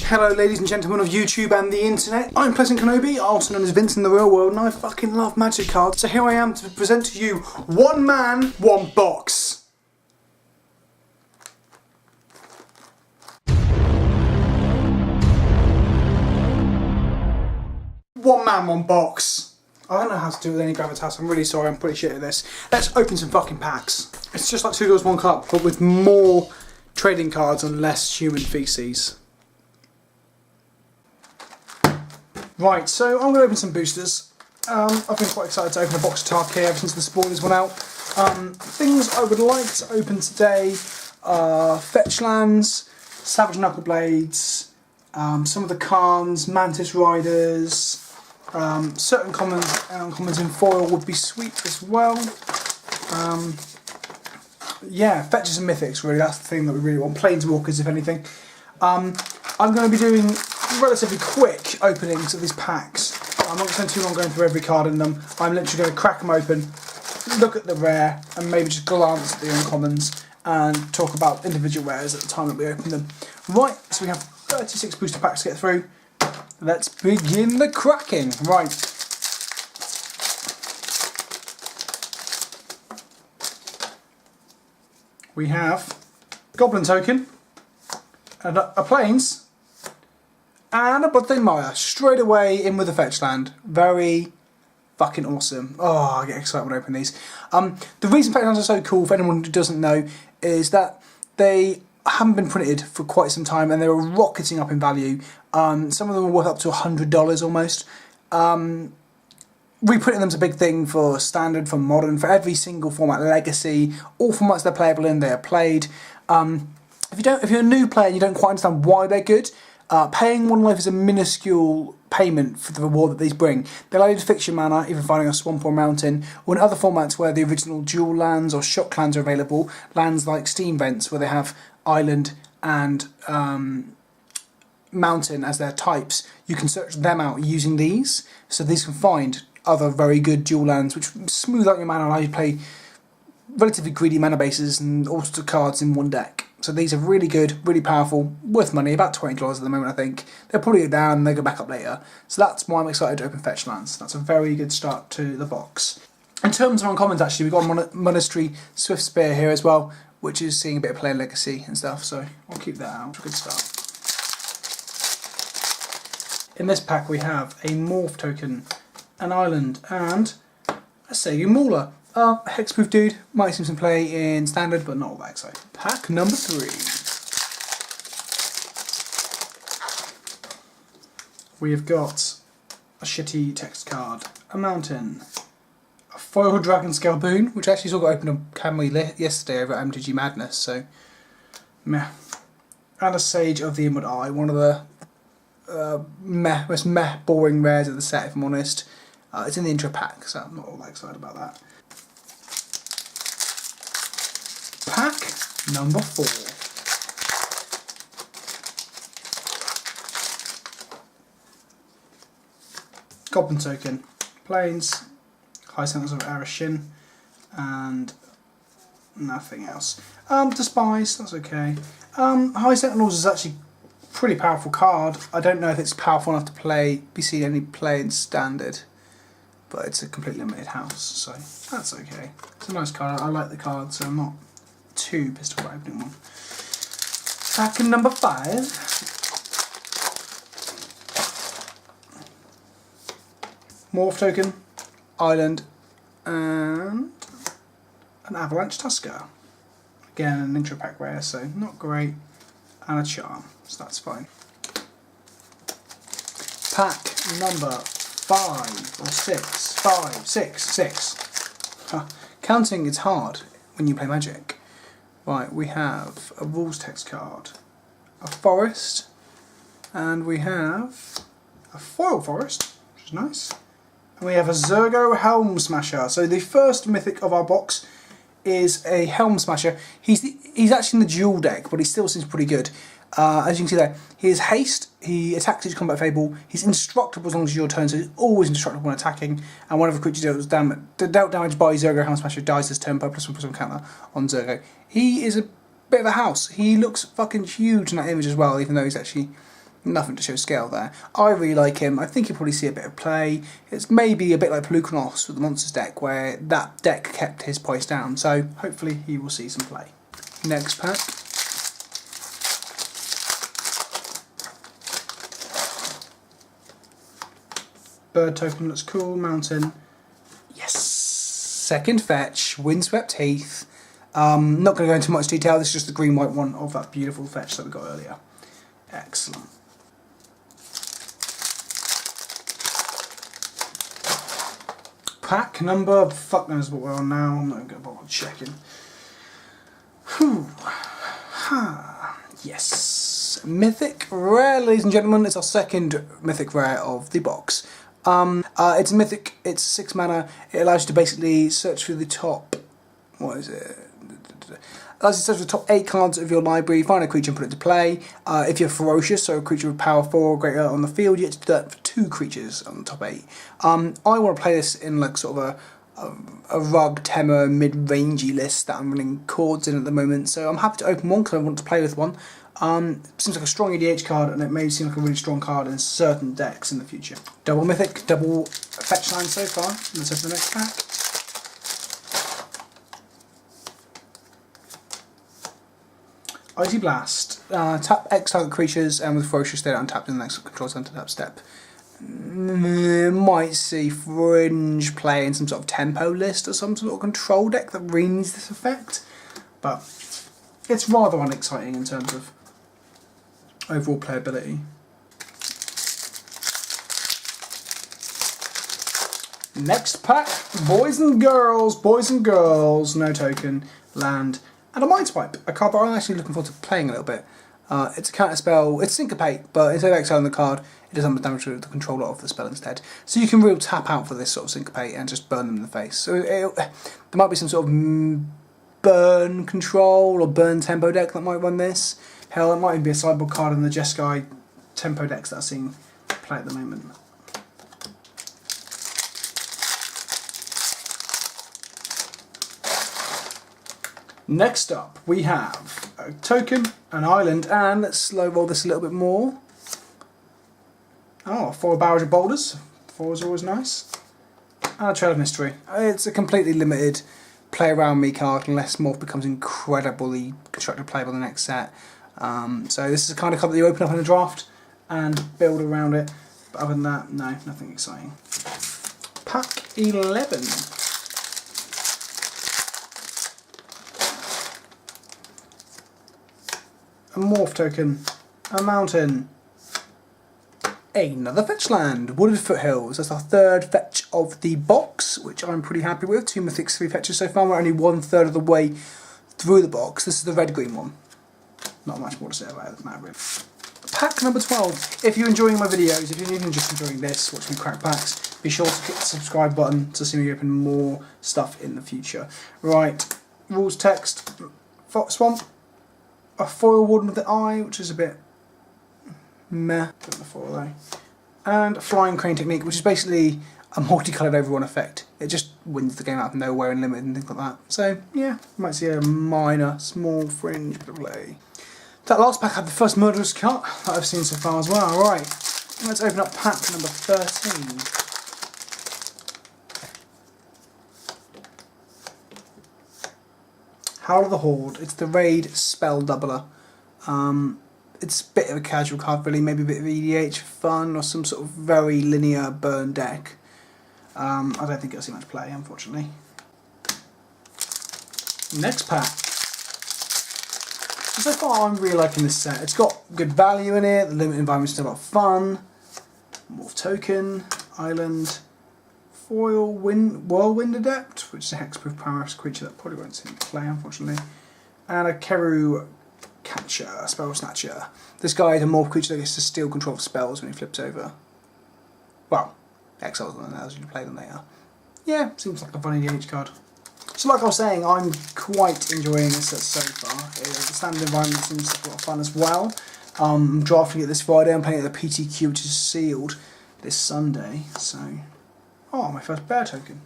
Hello ladies and gentlemen of YouTube and the internet. I'm Pleasant Kenobi, also known as Vince in the real world, and I fucking love Magic cards. So here I am to present to you one man, one box. One man, one box. I don't know how to do it with any gravitas, I'm really sorry, I'm pretty shit at this. Let's open some fucking packs. It's just like 2 Doors, 1 Cup, but with more trading cards and less human feces. Right, so I'm going to open some boosters. I've been quite excited to open a box of Tarkir ever since the spoilers went out. Things I would like to open today are Fetch Lands, Savage Knuckle Blades, some of the Khans, Mantis Riders, certain commons and uncommons in foil would be sweet as well. Yeah, fetches and mythics really, that's the thing that we really want. Planeswalkers if anything. I'm going to be doing relatively quick openings of these packs. I'm not going to spend too long going through every card in them. I'm literally going to crack them open, look at the rare and maybe just glance at the uncommons and talk about individual rares at the time that we open them. Right, so we have 36 booster packs to get through. Let's begin the cracking. Right. We have Goblin Token, and a Plains, and a Bloodstained Mire. Straight away in with a Fetch Land. Very fucking awesome. Oh, I get excited when I open these. The reason Fetch Lands are so cool, for anyone who doesn't know, is that they haven't been printed for quite some time and they were rocketing up in value. Some of them are worth up to $100 almost. Reprinting them's a big thing for Standard, for Modern, for every single format, Legacy, all formats they're playable in, they are played. If you're a new player and you don't quite understand why they're good, paying one life is a minuscule payment for the reward that these bring. They allow you to fix your mana, even finding a swamp or mountain, or in other formats where the original dual lands or shock lands are available, lands like Steam Vents where they have island and mountain as their types, you can search them out using these. So these can find other very good dual lands which smooth out your mana, allow you to play relatively greedy mana bases and all sorts of cards in one deck. So these are really good, really powerful, worth money, about $20 at the moment I think. They'll probably go down and they go back up later. So that's why I'm excited to open Fetch Lands. That's a very good start to the box. In terms of uncommons actually, we've got Monastery Swift Spear here as well, which is seeing a bit of play Legacy and stuff, so I'll keep that out. Good start. In this pack we have a Morph Token, an Island, and a Segu Mauler. Hexproof dude, might see some play in Standard, but not all that exciting. Pack number 3. We have got a shitty text card, a Mountain, a Foil Dragon Scale Boon, which actually saw got opened on Camry yesterday over at MTG Madness, so meh. And a Sage of the Inward Eye, one of the most boring rares of the set, if I'm honest. It's in the intro pack, so I'm not all that excited about that. Pack number 4. Goblin Token, Plains, High Sentinels of Arashin, and nothing else. Despise, that's okay. High Sentinels is actually a pretty powerful card. I don't know if it's powerful enough to be seen any play in Standard, but it's a completely limited house, so that's okay. It's a nice card, I like the card, so I'm not too pissed off about opening one. Pack number 5. Morph Token, Island, and an Avalanche Tusker. Again, an intro pack rare, so not great. And a Charm, so that's fine. Pack number 5 or 6. 5, 6, 6. Counting is hard when you play Magic. Right, we have a Rules text card, a Forest, and we have a Foil Forest, which is nice. And we have a Zergo Helm Smasher. So the first mythic of our box is a Helm Smasher. He's actually in the dual deck, but he still seems pretty good. As you can see there, he has haste, he attacks each combat fable, he's indestructible as long as it's your turn, so he's always indestructible when attacking, and whenever a creature dealt damage by Zergo Helm Smasher dies this turn by +1/+1 counter on Zergo. He is a bit of a house. He looks fucking huge in that image as well, even though he's actually Nothing to show scale there. I really like him. I think you'll probably see a bit of play. It's maybe a bit like Pelucanos with the Monsters deck, where that deck kept his price down. So hopefully he will see some play. Next pack. Bird token looks cool. Mountain. Yes. Second fetch. Windswept Heath. Not going to go into much detail. This is just the green-white one of that beautiful fetch that we got earlier. Excellent. Pack number, fuck knows what we're on now, I'm not going to bother checking. Whew. Yes. Mythic Rare, ladies and gentlemen, it's our second Mythic Rare of the box. It's a Mythic, it's 6 mana, it allows you to basically search through the top, what is it? Allows you to search the top 8 cards of your library, find a creature and put it to play. If you're ferocious, so a creature with power 4 or greater on the field, you get to do that for 2 creatures on the top 8. I want to play this in like sort of a rug Temur mid-rangey list that I'm running chords in at the moment, so I'm happy to open one because I want to play with one. Seems like a strong EDH card, and it may seem like a really strong card in certain decks in the future. Double Mythic, double fetch line so far. Let's open the next pack. Icy Blast. Tap X target creatures, and with Ferocious they don't untap in the next control center tap step. Might see fringe play in some sort of tempo list or some sort of control deck that really needs this effect, but it's rather unexciting in terms of overall playability. Next pack, boys and girls, no token, land, and a Mind Swipe, a card that I'm actually looking forward to playing a little bit. It's a counter spell, it's Syncopate, but instead of exiling the card, it does damage to the controller of the spell instead. So you can really tap out for this sort of Syncopate and just burn them in the face. So there might be some sort of burn control or burn tempo deck that might run this. Hell, it might even be a sideboard card in the Jeskai tempo decks that I've seen play at the moment. Next up, we have a token, an island, and let's slow roll this a little bit more. Oh, 4 Barrage of Boulders. 4 is always nice. And a Trail of Mystery. It's a completely limited play around me card unless Morph becomes incredibly constructed playable in the next set. So this is the kind of card that you open up in a draft and build around it. But other than that, no, nothing exciting. Pack 11. A Morph token, a mountain, another fetch land, Wooded Foothills. That's our third fetch of the box, which I'm pretty happy with. 2 Mythics, 3 fetches so far. We're only 1/3 of the way through the box. This is the red-green one. Not much more to say about it than that, really. Pack number 12. If you're enjoying my videos, if you're even just enjoying this, watch me crack packs, be sure to click the subscribe button to see me open more stuff in the future. Right, rules text, Swamp. A Foil Warden with the Eye, which is a bit meh, put the foil though. And Flying Crane Technique, which is basically a multicoloured overrun effect. It just wins the game out of nowhere and limited and things like that. So yeah, you might see a minor, small fringe bit of play. That last pack had the first Murderous Cut that I've seen so far as well. Right, let's open up pack number 13. Howl of the Horde. It's the raid spell doubler. It's a bit of a casual card really, maybe a bit of EDH for fun or some sort of very linear burn deck. I don't think it'll see much play, unfortunately. Next pack. So far I'm really liking this set. It's got good value in it, the limited environment's still a lot of fun. Morph token, island, foil whirlwind adept, which is a hexproof powerhouse creature that probably won't see play unfortunately. And a Keru Catcher, Spell Snatcher. This guy is a morph creature that gets to steal control of spells when he flips over. Well, exiles them and allows you to play them later. Yeah, seems like a fun EDH card. So like I was saying, I'm quite enjoying this set so far. The standard environment seems like a lot of fun as well. I'm drafting it this Friday, I'm playing at the PTQ, which is sealed this Sunday, so... Oh, my first bear token.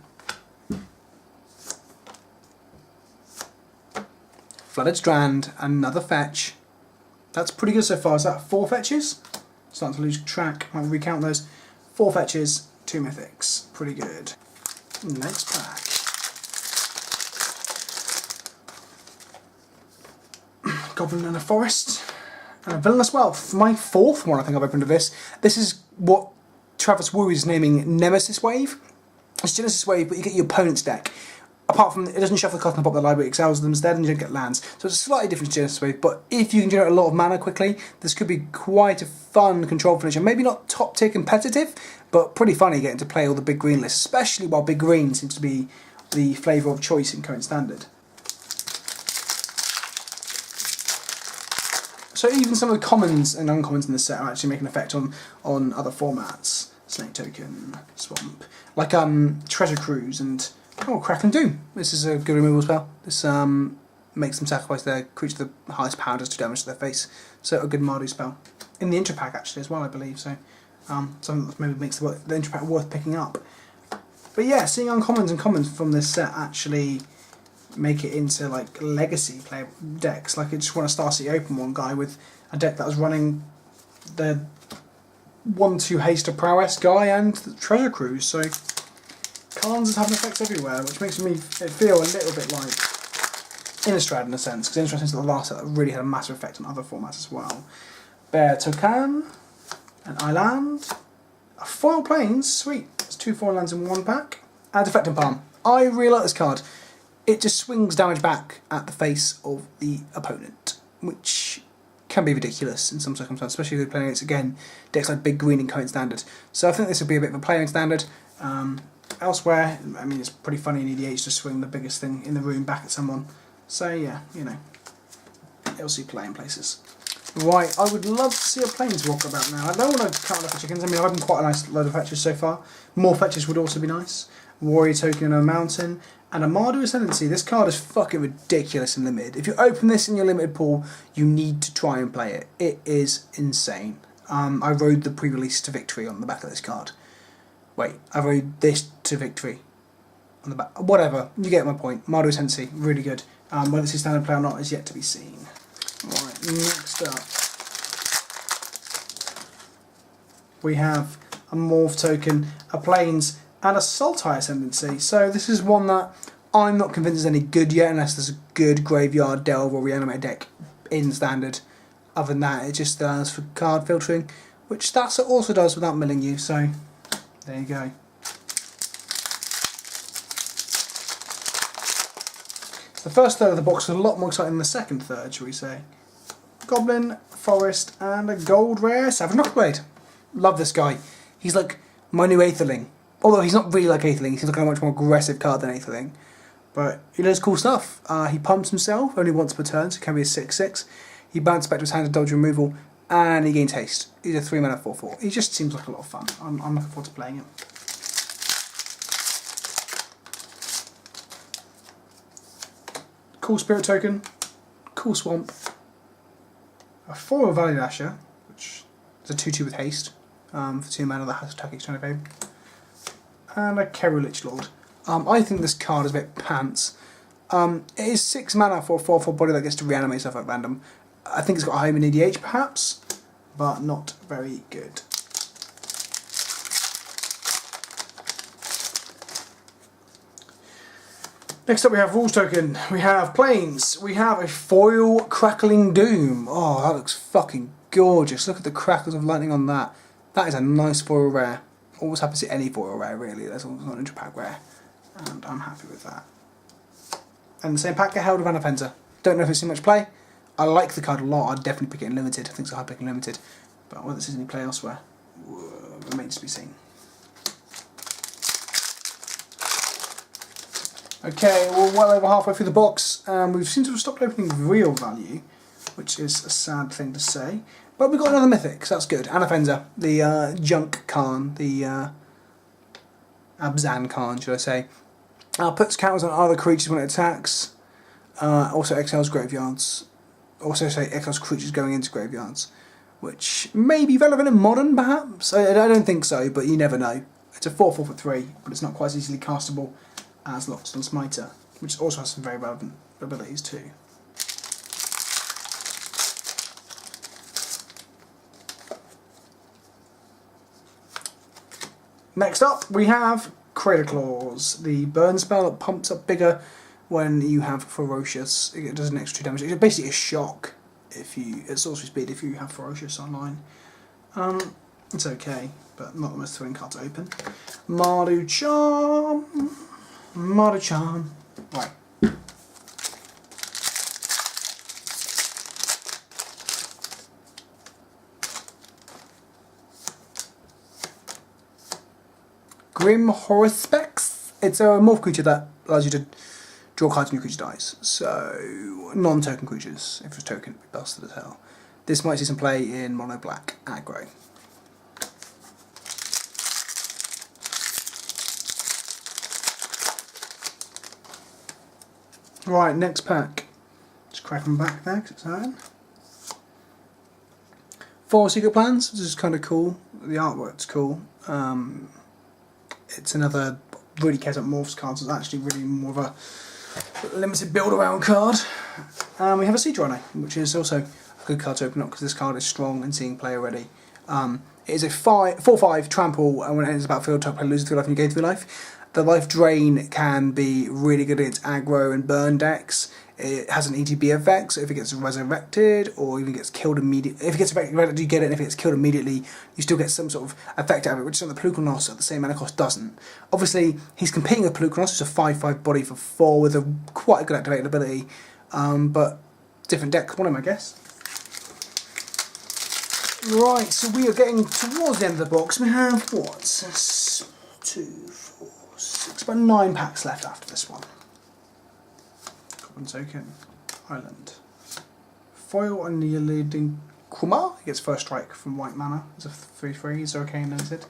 Flooded Strand, another fetch. That's pretty good so far. Is that 4 fetches? Starting to lose track. I'll recount those. 4 fetches, 2 mythics. Pretty good. Next pack. Goblin and a Forest. And a Villainous Wealth. My 4th one I think I've opened of this. This is what Travis Wu is naming Nemesis Wave. It's Genesis Wave, but you get your opponent's deck. Apart from, it doesn't shuffle the cards on the top of the library, it excels them instead, and you don't get lands. So it's a slightly different to Genesis Wave, but if you can generate a lot of mana quickly, this could be quite a fun control finisher. Maybe not top tier competitive, but pretty funny getting to play all the big green lists, especially while big green seems to be the flavour of choice in current standard. So even some of the commons and uncommons in this set are actually making an effect on other formats. Snake Token, Swamp, like Treasure Cruise and Crackling Doom. This is a good removal spell. This makes them sacrifice their creature the highest power, does 2 damage to their face. So a good Mardu spell. In the intro pack actually as well, I believe. So something that maybe makes the intro pack worth picking up. But yeah, seeing uncommons and commons from this set actually make it into like legacy play decks. Like I just want a Star City Open one guy with a deck that was running the 1/2 haste of prowess guy and the Treasure Cruise. So Khans is having effects everywhere, which makes me feel a little bit like Innistrad in a sense, because Innistrad is the last set that really had a massive effect on other formats as well. Bear Tokan, an Island, a foil plains, sweet. It's 2 foil lands in 1 pack, and Deflecting Palm. I really like this card. It just swings damage back at the face of the opponent, which can be ridiculous in some circumstances, especially if they're playing against, again, decks like Big Green in current standard. So I think this would be a bit of a playing standard. Elsewhere, I mean, it's pretty funny in EDH to swing the biggest thing in the room back at someone. So yeah, you know, it'll see play in places. Right, I would love to see a Planeswalker about now. I don't want to count off the chickens. I mean, I've opened quite a nice load of fetches so far. More fetches would also be nice. Warrior Token and a Mountain. And a Mardu Ascendancy. This card is fucking ridiculous in limited. If you open this in your limited pool, you need to try and play it. It is insane. I rode the pre-release to victory on the back of this card. Wait, I rode this to victory on the back. Whatever, you get my point. Mardu Ascendancy, really good. Whether it's a standard play or not is yet to be seen. Right, next up, we have a Morph Token, a Plains, and a Sultai Ascendancy. So this is one that I'm not convinced is any good yet, unless there's a good Graveyard Delve or Reanimate deck in standard. Other than that, it just does for card filtering, which that also does without milling you. So there you go. The first third of the box is a lot more exciting than the second third, shall we say. Goblin, Forest, and a gold rare Savage Knuckleblade. Love this guy. He's like my new Aetherling. Although he's not really like Aetherling, he's like a much more aggressive card than Aetherling. But he does cool stuff. He pumps himself only once per turn, so it can be a 6/6. He bounces back to his hand to dodge removal, and he gains haste. He's a 3-mana 4/4. He just seems like a lot of fun. I'm looking forward to playing him. Cool Spirit Token, cool Swamp, a foil Valley Lasher, which is a 2/2 with haste, for 2 mana that has attack each turn of aim, and a Keru Lichlord. I think this card is a bit pants. It is 6 mana for a 4/4 body that gets to reanimate stuff at random. I think it's got a home in EDH perhaps, but not very good. Next up we have Rules Token, we have Plains, we have a foil Crackling Doom. Oh, that looks fucking gorgeous. Look at the crackles of lightning on that. That is a nice foil rare. Always happy to see any foil rare really, that's not an intro pack rare. And I'm happy with that. And the same pack, get Herald of Anafenza. Don't know if it's too much play. I like the card a lot, I'd definitely pick it in limited. I think it's a hard pick in limited. But whether this is any play elsewhere remains to be seen. Okay, we're well over halfway through the box. We've seemed to have stopped opening real value, which is a sad thing to say. But we've got another Mythic, so that's good. Anafenza, the Junk Khan, the Abzan Khan, should I say. Puts counters on other creatures when it attacks. Also exiles graveyards. Also exiles creatures going into graveyards, which may be relevant in Modern, perhaps? I don't think so, but you never know. It's a 4/4 for 3, but it's not quite as easily castable as Lockstone Smiter, which also has some very relevant abilities too. Next up, we have Crater Claws, the burn spell that pumps up bigger when you have Ferocious. It does an extra 2 damage. It's basically a shock if you at sorcery speed if you have Ferocious online. It's okay, but not the most thrilling card to open. Marducharm. Right. Grim Horospex. It's a morph creature that allows you to draw cards when your creature dies. So, non-token creatures. If it's token, it'd be busted as hell. This might see some play in mono black aggro. Right, next pack. Just crack them back there because it's on. 4 Secret Plans. This is kind of cool. The artwork's cool. It's another really cares about morphs card, so it's actually really more of a limited build around card. We have a Siege Rhino, which is also a good card to open up because this card is strong and seeing play already. It is a 4/5 trample, and when it enters the battlefield, top player loses 3 life and you gain 3 life. The life drain can be really good against aggro and burn decks. It has an ETB effect, so if it gets resurrected or even gets killed immediately, if it gets resurrected you get it, and if it gets killed immediately you still get some sort of effect out of it, which something the Pelucranos at the same mana cost doesn't. Obviously he's competing with Pelucranos, who's a 5/5 body for 4 with a quite a good activated ability, but different deck want him, I guess. Right, so we are getting towards the end of the box. We have what? 2, 4, 6, about 9 packs left after this one. Token, Island. Foil Annihilating Kuma. He gets first strike from white mana. It's a 3/3, he's arcane limited.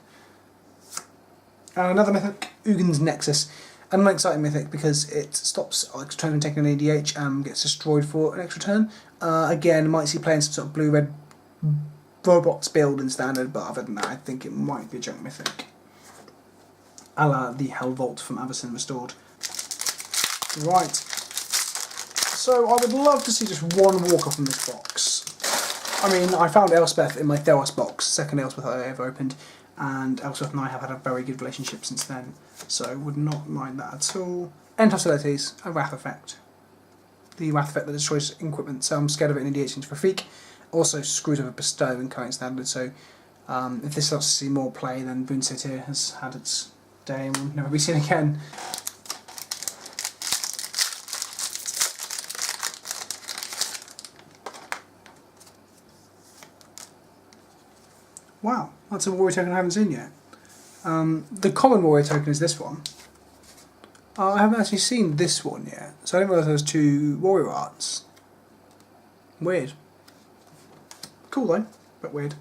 And another mythic, Ugin's Nexus. And an exciting mythic because it stops extra turn from taking an ADH and gets destroyed for an extra turn. Again, might see playing some sort of blue-red robots build in standard, but other than that, I think it might be a junk mythic. A la the Hellvault from Avacyn Restored. Right. So I would love to see just one walker from this box. I mean, I found Elspeth in my Theros box, second Elspeth I ever opened, and Elspeth and I have had a very good relationship since then, so would not mind that at all. End hostilities, a Wrath effect. The Wrath effect that destroys equipment, so I'm scared of it in EDH into Rafik. Also screws over Bestow in current standard, so if this starts to see more play, then Boon Satyr has had its day and will never be seen again. Wow, that's a warrior token I haven't seen yet. The common warrior token is this one. I haven't actually seen this one yet, so I didn't realise there was 2 warrior arts. Weird. Cool though, but weird.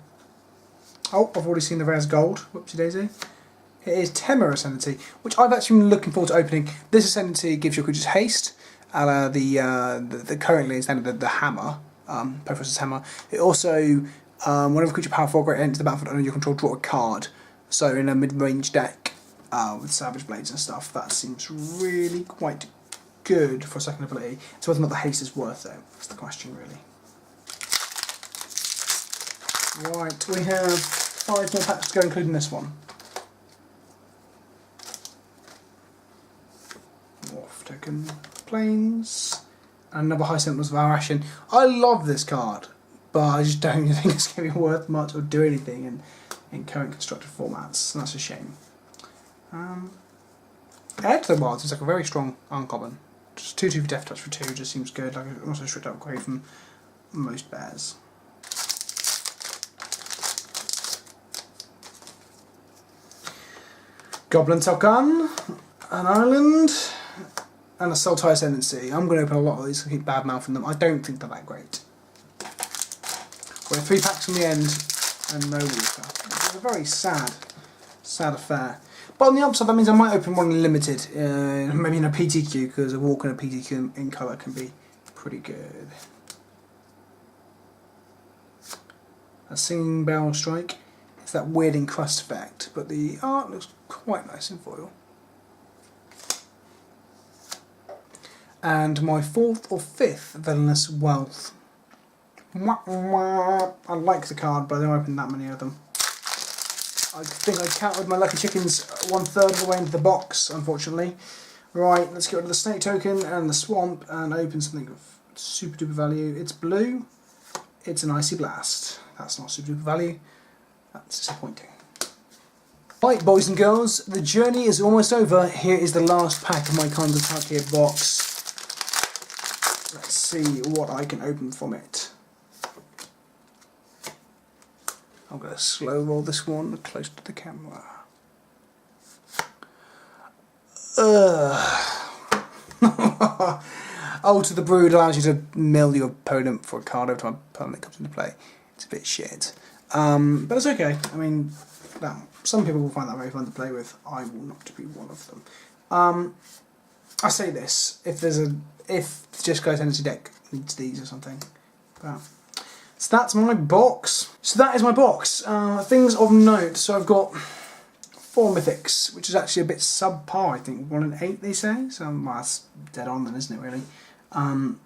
Oh, I've already seen the rare's gold. Whoopsie daisy. It is Temur Ascendancy, which I've actually been looking forward to opening. This Ascendancy gives your creatures haste, a la the currently in standard the hammer, Perforce's hammer. It also whenever a creature power 4 great enters the battlefield under your control, draw a card. So in a mid-range deck with Savage Blades and stuff, that seems really quite good for a second ability. So whether or not the haste is worth it, that's the question really. Right, we have 5 more packs to go, including this one. Morph token, Plains, and another High Sentinels of Arashin. I love this card, but I just don't think it's going to be worth much or do anything in current constructed formats, and that's a shame. Heir to the Wild seems like a very strong uncommon. Just 2/2 for Death Touch for 2 just seems good, like also a strict upgrade from most bears. Goblin Token, an island, and a Sultai Ascendancy. I'm going to open a lot of these and keep bad mouthing them. I don't think they're that great. We're 3 packs from the end and no walker. It's a very sad affair. But on the upside, that means I might open one limited, maybe in a PTQ, because a walker and a PTQ in colour can be pretty good. A Singing Bell Strike. It's that weird encrust effect, but the art looks quite nice in foil. And my 4th or 5th Villainous Wealth. I like the card, but I don't open that many of them. I think I counted my lucky chickens 1/3 of the way into the box, unfortunately. Right, let's get rid of the snake token and the swamp and open something of super duper value. It's blue. It's an icy blast. That's not super duper value. That's disappointing. Right, boys and girls, the journey is almost over. Here is the last pack of my Khans of Tarkir box. Let's see what I can open from it. I'm going to slow roll this one close to the camera. Alter the Brood allows you to mill your opponent for a card every time a permanent comes into play. It's a bit shit. But it's okay. I mean, some people will find that very fun to play with. I will not be one of them. I say this, if the Jeskai Tendency deck needs these or something. But, so that's my box. So that is my box. Things of note. So I've got 4 Mythics, which is actually a bit subpar, I think. 1 in 8 they say. So well, that's dead on then, isn't it really? Ugin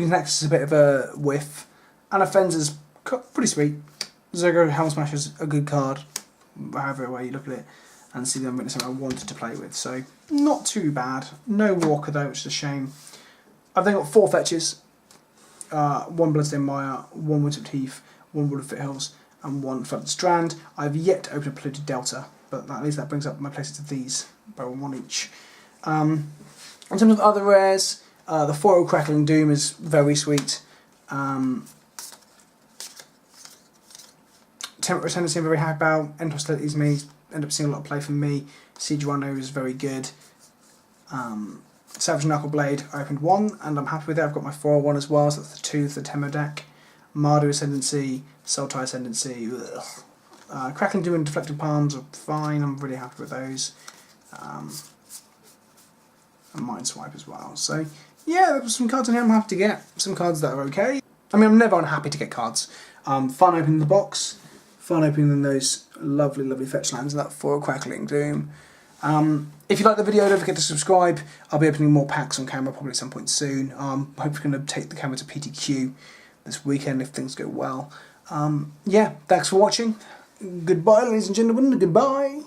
Nexus is a bit of a whiff. And Offender's pretty sweet. Zergo Helm Smasher's a good card, however way you look at it. And see them something I wanted to play with. So not too bad. No Walker though, which is a shame. I've then got 4 fetches. 1 Bloodstained Mire, 1 Windswept Heath, 1 Wood of Foothills, and 1 Flooded Strand. I've yet to open a Polluted Delta, but at least that brings up my places of these by 1 each. In terms of other rares, the Foil Crackling Doom is very sweet. Temperate Tendency I'm very happy about. End Hostilities may end up seeing a lot of play from me. Siege Rhinos is very good. Savage Knuckleblade, I opened 1 and I'm happy with it. I've got my 4-1 as well, so that's the 2 for the Temo deck. Mardu Ascendancy, Sultai Ascendancy, Crackling Doom and Deflected Palms are fine, I'm really happy with those. And Mind Swipe as well. So yeah, there were some cards in here I'm happy to get. Some cards that are okay. I mean, I'm never unhappy to get cards. Fun opening the box, fun opening those lovely, lovely fetch lands, that Foil Crackling Doom. If you like the video, don't forget to subscribe. I'll be opening more packs on camera probably at some point soon. Hopefully going to take the camera to PTQ this weekend if things go well. Yeah, thanks for watching. Goodbye, ladies and gentlemen. Goodbye.